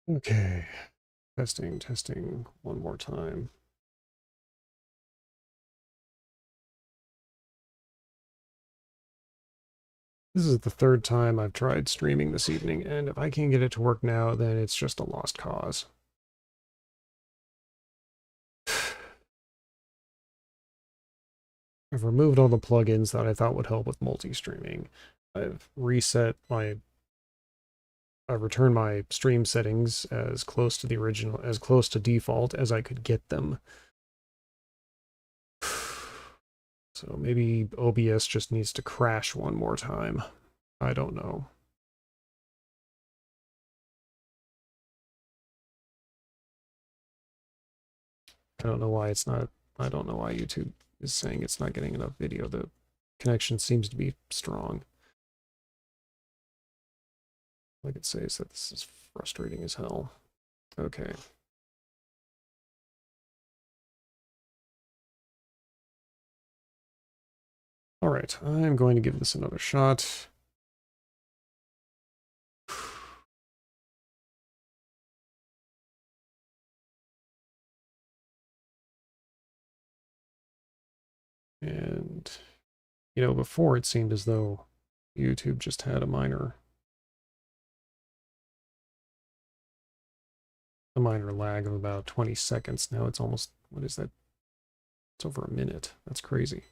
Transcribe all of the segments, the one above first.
Okay, testing one more time. This is the third time I've tried streaming this evening, and if I can't get it to work now, then it's just a lost cause. I've removed all the plugins that I thought would help with multi-streaming. I've reset my I've returned my stream settings as close to the original, as close to default as I could get them. So maybe OBS just needs to crash one more time. I don't know. I don't know why it's not, I don't know why YouTube is saying it's not getting enough video. The connection seems to be strong. All I could say is that this is frustrating as hell. Okay. All right, I'm going to give this another shot. And, you know, before it seemed as though YouTube just had a minor lag of about 20 seconds. Now it's almost, what is that? It's over a minute. That's crazy.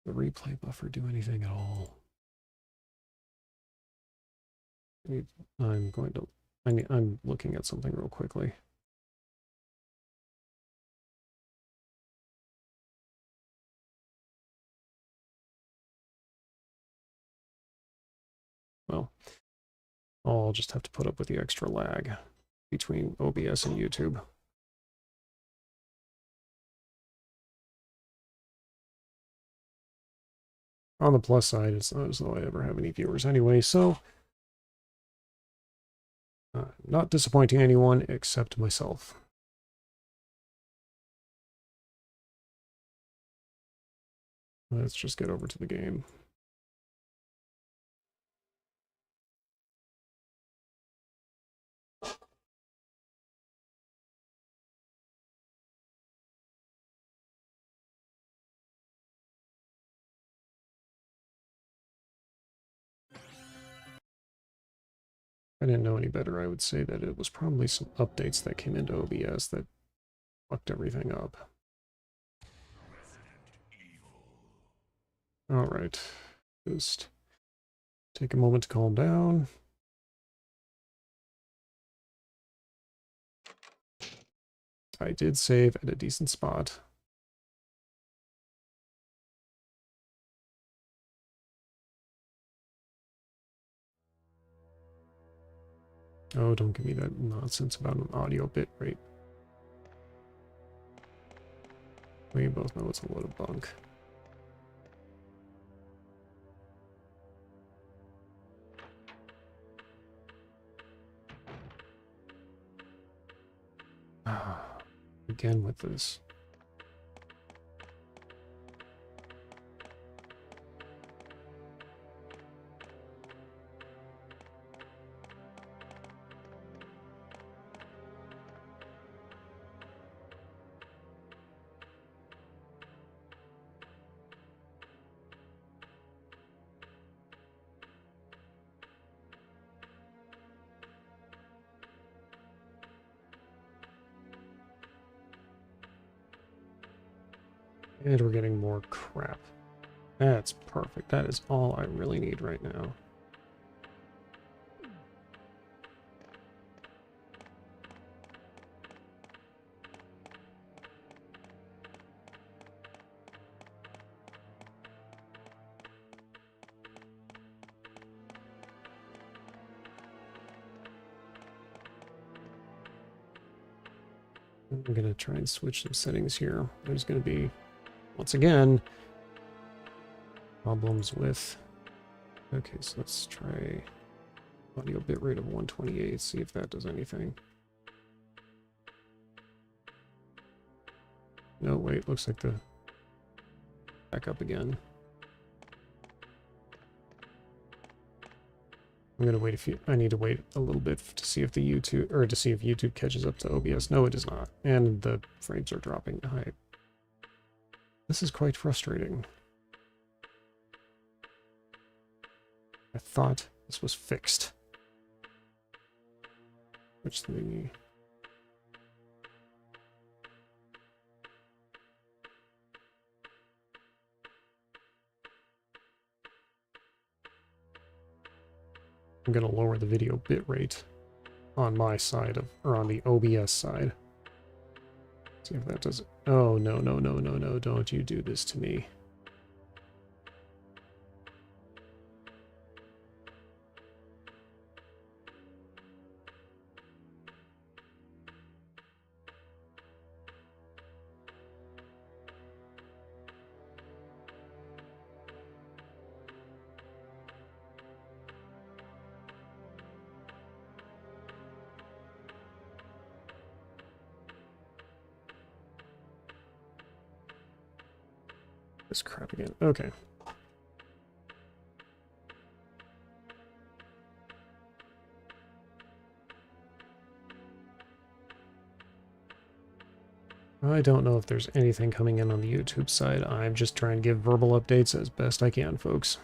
The replay buffer do anything at all? I'm going to, I'm looking at something real quickly. Well, I'll just have to put up with the extra lag between OBS and YouTube. On the plus side, it's not as though I ever have any viewers anyway, so not disappointing anyone except myself. Let's just get over to the game. If I didn't know any better, I would say that it was probably some updates that came into OBS that fucked everything up. All right, just take a moment to calm down. I did save at a decent spot. Oh, don't give me that nonsense about an audio bit rate. We both know it's a load of bunk. Again with this. And we're getting more crap. That's perfect. That is all I really need right now. I'm going to try and switch some settings here. There's going to be, once again, problems with... Okay, so let's try audio bitrate of 128, see if that does anything. No, wait, looks like the... Back up again. I'm gonna wait a few. I need to wait a little bit to see if the YouTube or to see if YouTube catches up to OBS. No, it does not, and the frames are dropping. This is quite frustrating. I thought this was fixed. Which the I'm gonna lower the video bitrate on my side of, or on the OBS side. See if that does it. Oh, no, no, no, no, no, don't you do this to me. This crap again. Okay. I don't know if there's anything coming in on the YouTube side. I'm just trying to give verbal updates as best I can, folks.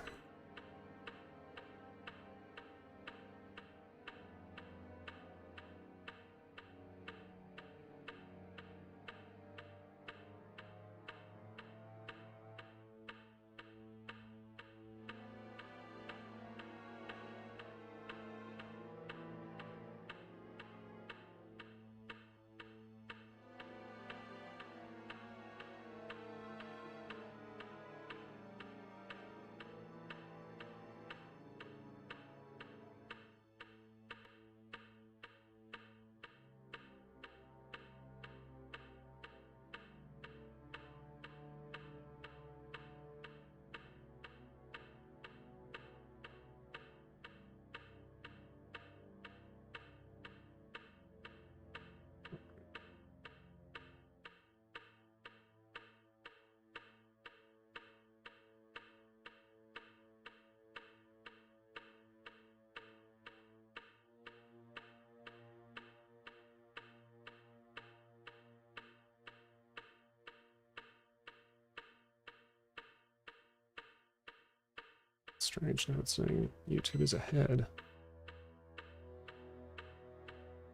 Strange, now it's saying YouTube is ahead.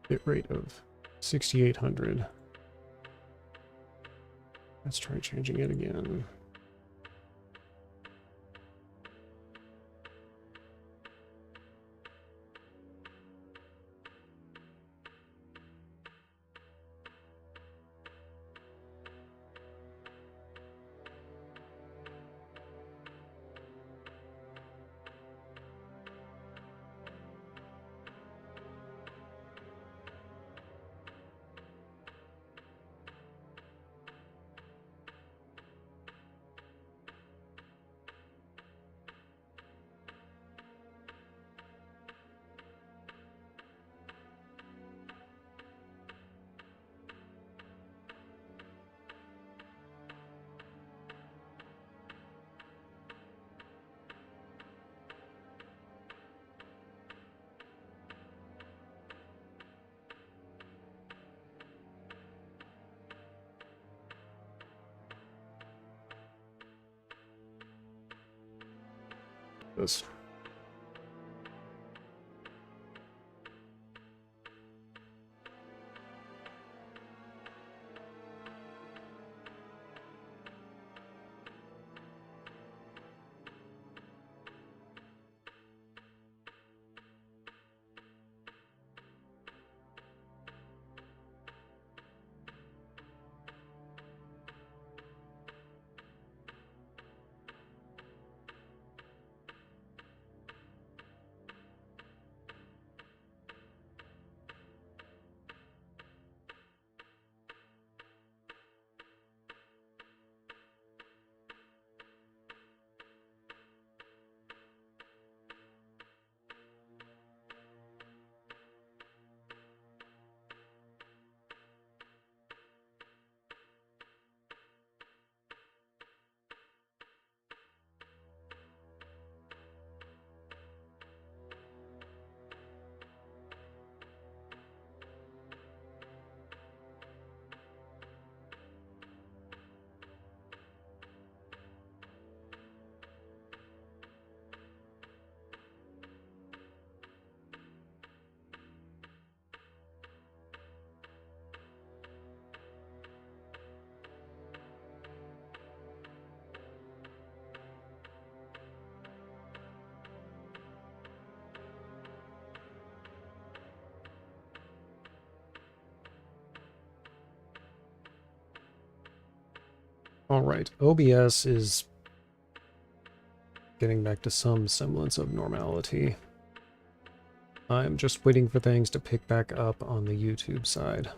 Bitrate of 6,800. Let's try changing it again. This. Alright, OBS is getting back to some semblance of normality. I'm just waiting for things to pick back up on the YouTube side.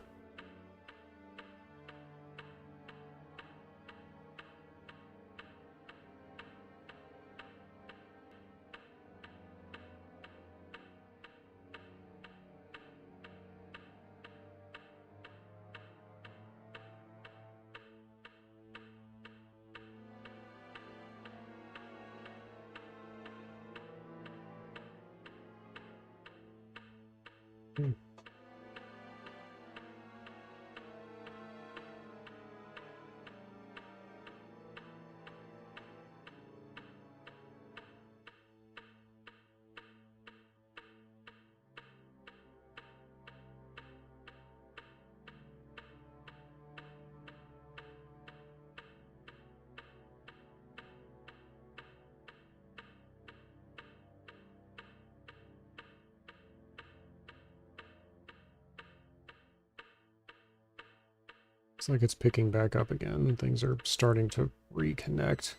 Looks like it's picking back up again. Things are starting to reconnect.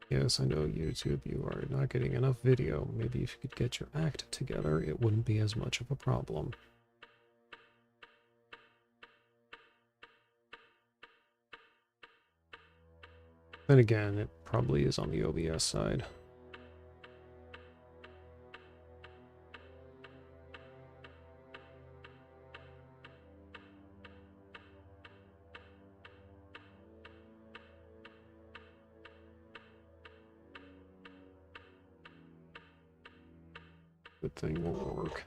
Yes, I know, YouTube, you are not getting enough video. Maybe if you could get your act together, it wouldn't be as much of a problem. Then again, it probably is on the OBS side. Good thing won't work.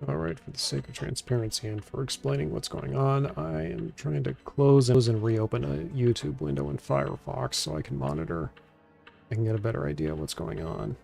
Alright, for the sake of transparency and for explaining what's going on, I am trying to close and reopen a YouTube window in Firefox so I can monitor. I can get a better idea of what's going on.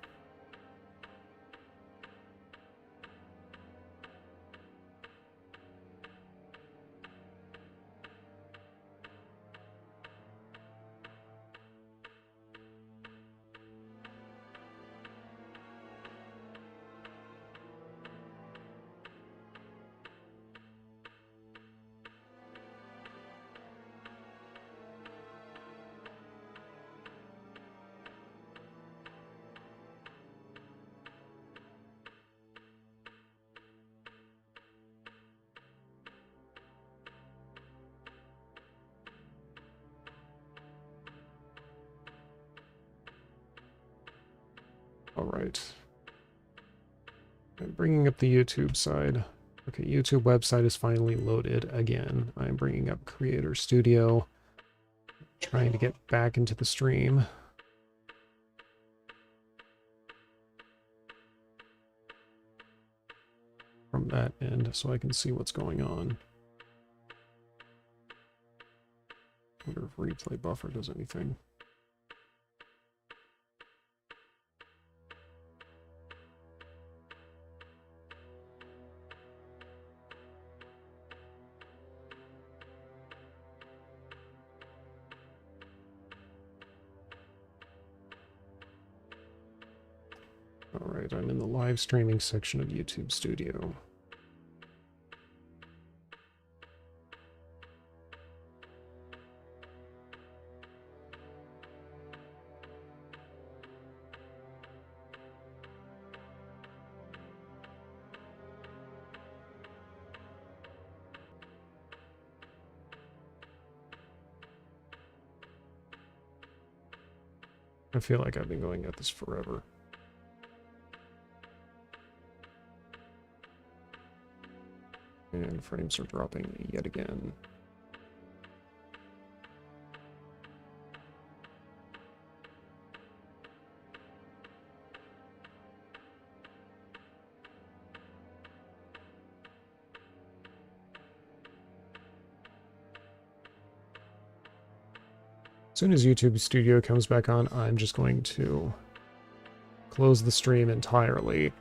Alright. I'm bringing up the YouTube side. Okay, YouTube website is finally loaded again. I'm bringing up Creator Studio. Trying to get back into the stream. From that end, so I can see what's going on. Wonder if replay buffer does anything. Alright, I'm in the live streaming section of YouTube Studio. I feel like I've been going at this forever. And frames are dropping yet again. As soon as YouTube Studio comes back on, I'm just going to close the stream entirely,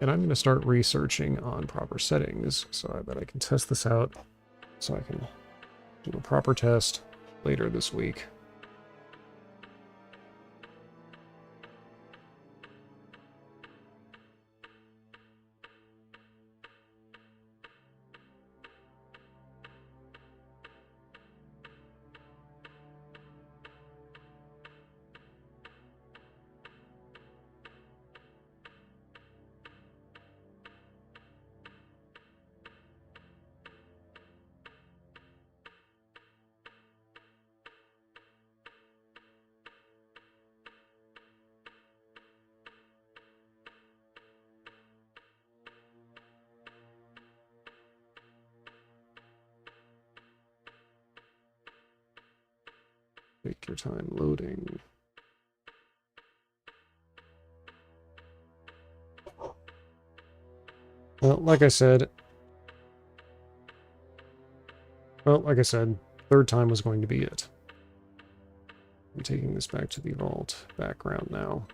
and I'm going to start researching on proper settings so that I can test this out, so I can do a proper test later this week. Take your time loading. Well, like I said, third time was going to be it. I'm taking this back to the vault background now.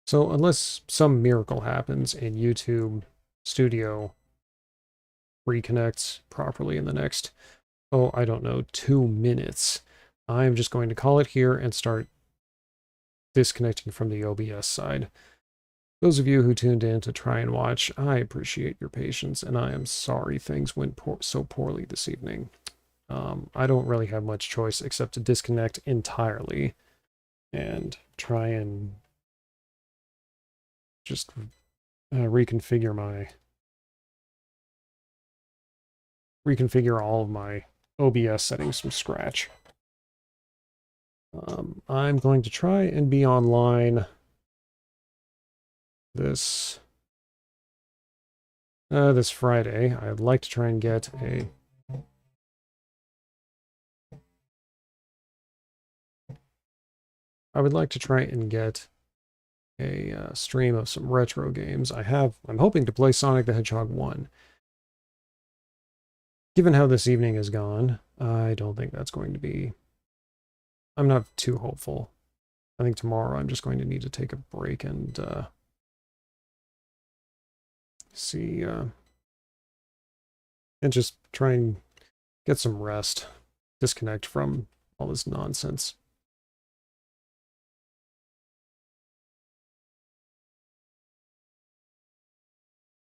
So unless some miracle happens and YouTube Studio reconnects properly in the next, oh, I don't know, 2 minutes, I'm just going to call it here and start disconnecting from the OBS side. Those of you who tuned in to try and watch, I appreciate your patience, and I am sorry things went so poorly this evening. I don't really have much choice except to disconnect entirely and try and just reconfigure all of my OBS settings from scratch. I'm going to try and be online this Friday. I'd like to try and get a stream of some retro games. I'm hoping to play Sonic the Hedgehog 1. Given how this evening has gone, I don't think that's going to be... I'm not too hopeful. I think tomorrow I'm just going to need to take a break and see... and just try and get some rest. Disconnect from all this nonsense.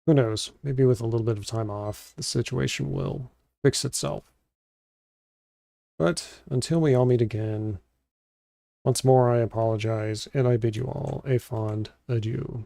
Who knows? Maybe with a little bit of time off, the situation will fix itself. But until we all meet again, once more I apologize, and I bid you all a fond adieu.